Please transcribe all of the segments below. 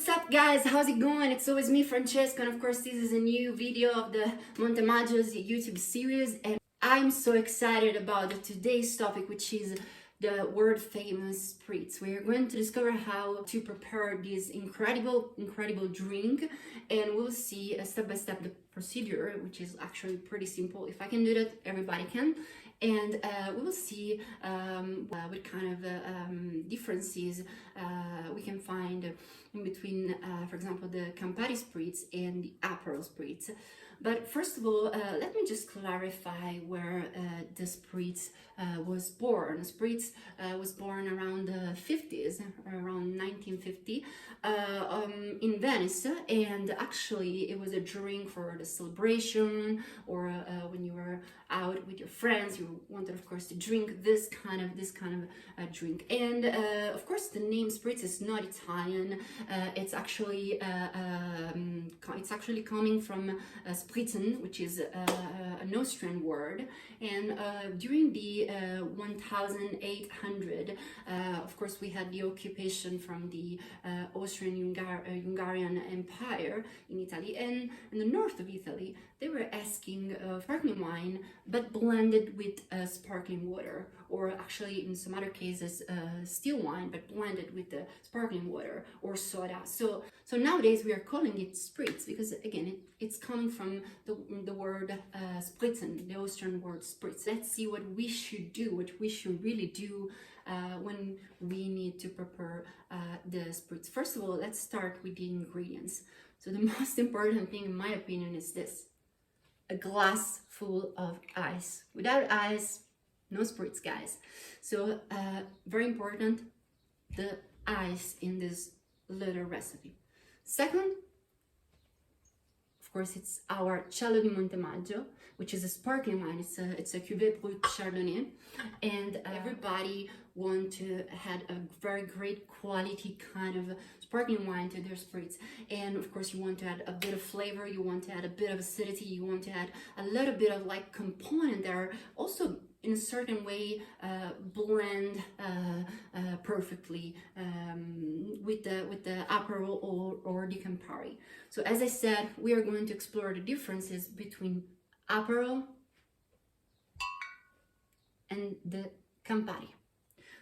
What's up guys, how's it going? It's always me, Francesco, and of course this is a new video of the Montemaggio's YouTube series, and I'm so excited about today's topic, which is the world famous Spritz. We're going to discover how to prepare this incredible drink, and we'll see a step-by-step the procedure, which is actually pretty simple. If I can do that, everybody can. And we will see what kind of differences we can find in between, for example, the Campari Spritz and the Aperol Spritz. But first of all, let me just clarify where the Spritz was born. Spritz was born around the 50s, around 1950, in Venice, and actually it was a drink for the celebration, or when you were out with your friends, you wanted, of course, to drink this kind of drink. And of course, the name Spritz is not Italian. It's actually coming from Spritzen, which is an Austrian word. And during the 1800, of course, we had the occupation from the Austrian-Hungarian Empire in Italy, and in the north of Italy, they were asking sparkling wine, but blended with sparkling water, or actually in some other cases still wine, but blended with the sparkling water or soda. So nowadays we are calling it Spritz because, again, it's coming from the word spritzen, the Austrian word Spritz. Let's see what we should do, what we should really do when we need to prepare the Spritz. First of all, let's start with the ingredients. So the most important thing, in my opinion, is this: a glass full of ice. Without ice, no Spritz, guys. So very important, the ice in this little recipe. Second, of course, it's our Cielo di Montemaggio, which is a sparkling wine. It's a Cuvè Brut Chardonnay, and everybody want to have a very great quality kind of sparkling wine to their Spritz. And of course, you want to add a bit of flavor, you want to add a bit of acidity, you want to add a little bit of like component that are also in a certain way blend perfectly with the Aperol or the Campari. So as I said, we are going to explore the differences between Aperol and the Campari.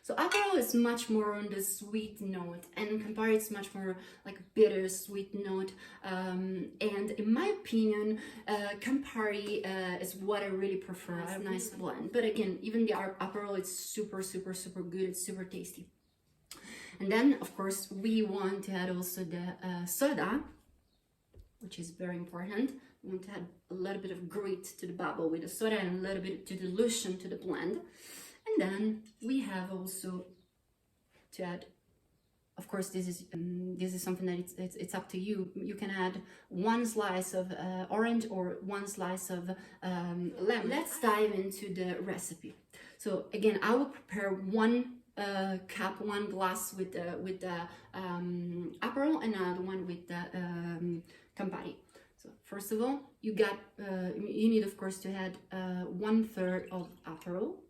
So Aperol is much more on the sweet note, and Campari is much more like a bitter sweet note. And in my opinion, Campari is what I really prefer. It's a nice blend. But again, even the Aperol, it's super good. It's super tasty. And then, of course, we want to add also the soda, which is very important. We want to add a little bit of grit to the bubble with the soda and a little bit to dilution to the blend. And then we have also to add, of course, this is something that it's up to you. You can add one slice of orange or one slice of lemon. Let's dive into the recipe. So again, I will prepare one glass with the Aperol, and another one with the Campari. So first of all, you need, of course, to add 1/3 of Aperol.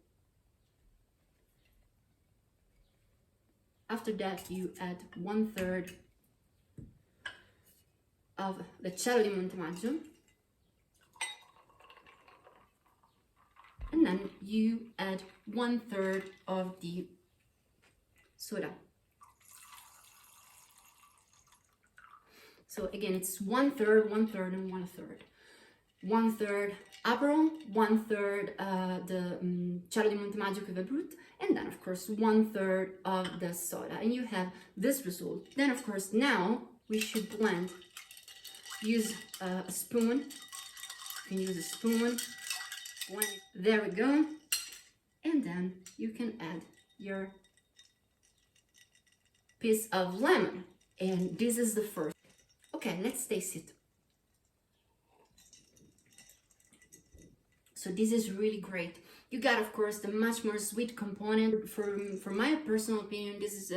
After that, you add 1/3 of the Cielo di Montemaggio, and then you add 1/3 of the soda. So again, it's 1/3, 1/3, and 1/3. 1/3 Aperol, 1/3 the Cielo di Montemaggio Cuvè Brut, and then of course 1/3 of the soda, and you have this result. Then of course now we should blend. Use a spoon. You can use a spoon. Blend it. There we go. And then you can add your piece of lemon, and this is the first. Okay, let's taste it. So this is really great. You got, of course, the much more sweet component. For my personal opinion, this is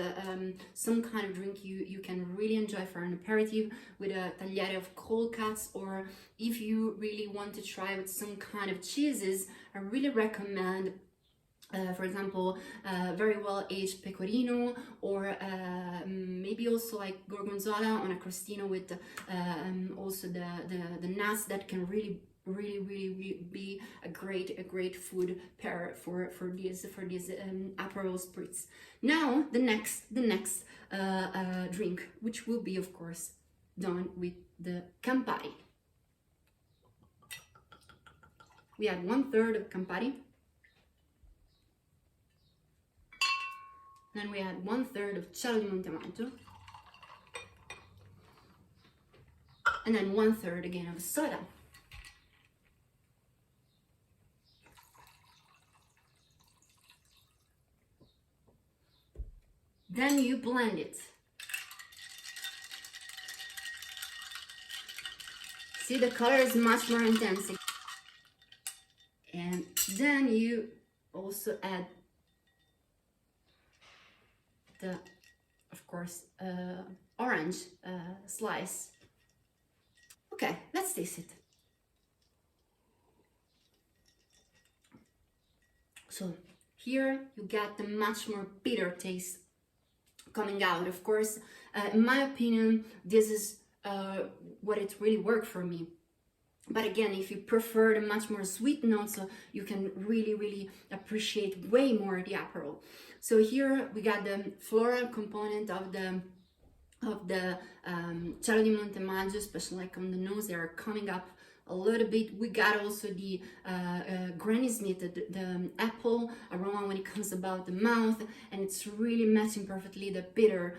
some kind of drink you can really enjoy for an aperitif with a tagliere of cold cuts, or if you really want to try with some kind of cheeses, I really recommend for example, very well aged pecorino, or maybe also like gorgonzola on a crostino with also the nuts that can really be a great food pair for these Aperol Spritz. Now the next drink, which will be of course done with the Campari. We add 1/3 of Campari. Then we add 1/3 of Cielo di Montemaggio. And then 1/3 again of soda. Then you blend it. See, the color is much more intense. And then you also add the, of course, orange slice. Okay, let's taste it. So here you get the much more bitter taste coming out. Of course, in my opinion, this is what it really worked for me. But again, if you prefer the much more sweet notes, so you can really appreciate way more the Aperol. So here we got the floral component of the Cielo di Montemaggio, especially like on the nose, they are coming up a little bit. We got also the Granny Smith, the apple aroma when it comes about the mouth, and it's really matching perfectly the bitter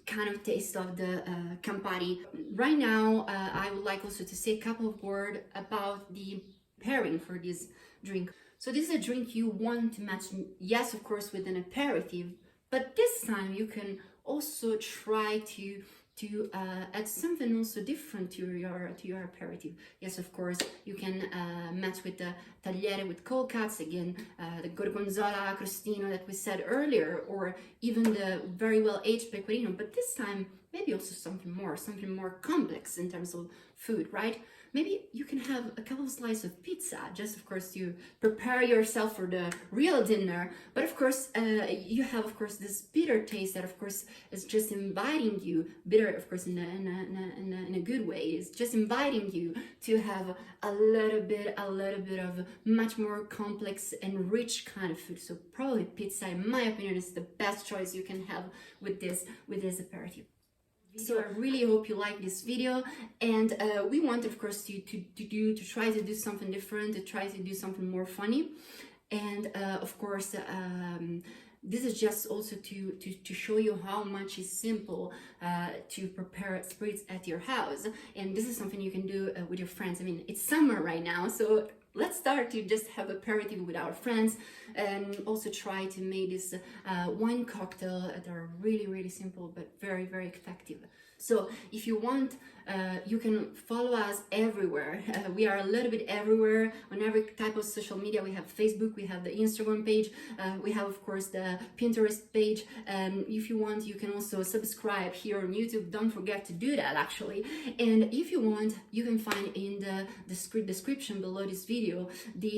kind of taste of the Campari. Right now, I would like also to say a couple of words about the pairing for this drink. So this is a drink you want to match, yes, of course, with an aperitif, but this time you can also try to add something also different to your aperitif. Yes, of course, you can match with the tagliere with cold cuts, again, the gorgonzola crostino that we said earlier, or even the very well aged pecorino, but this time maybe also something more complex in terms of food, right? Maybe you can have a couple of slices of pizza, just of course to prepare yourself for the real dinner. But of course, you have of course this bitter taste that of course is just inviting you, bitter of course in a good way, is just inviting you to have a little bit of much more complex and rich kind of food. So probably pizza, in my opinion, is the best choice you can have with this aperitif. So I really hope you like this video, and we want of course to try to do something different, to try to do something more funny, and of course this is just also to show you how much is simple to prepare spritz at your house, and this is something you can do with your friends. I mean, it's summer right now, so let's start to just have aperitif with our friends, and also try to make this wine cocktail that are really simple but very effective. So if you want, you can follow us everywhere. We are a little bit everywhere on every type of social media. We have Facebook, we have the Instagram page, we have of course the Pinterest page. If you want, you can also subscribe here on YouTube. Don't forget to do that actually. And if you want, you can find in the description below this video the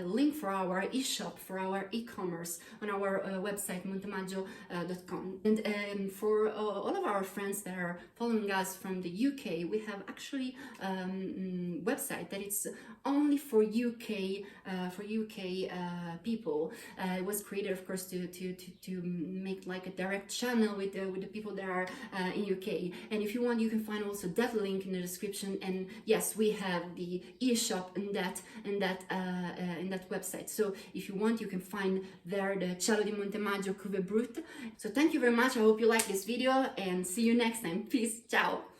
link for our e-shop, for our e-commerce on our website montemaggio.com. And for all of our friends that are following us from the UK, we have actually website that it's only for UK people. It was created of course to make like a direct channel with the people that are in UK. And if you want, you can find also that link in the description. And yes, we have the e-shop in that website. So if you want, you can find there the Cielo di Montemaggio Cuvè Brut. So thank you very much. I hope you like this video, and see you next time. Peace. Ciao.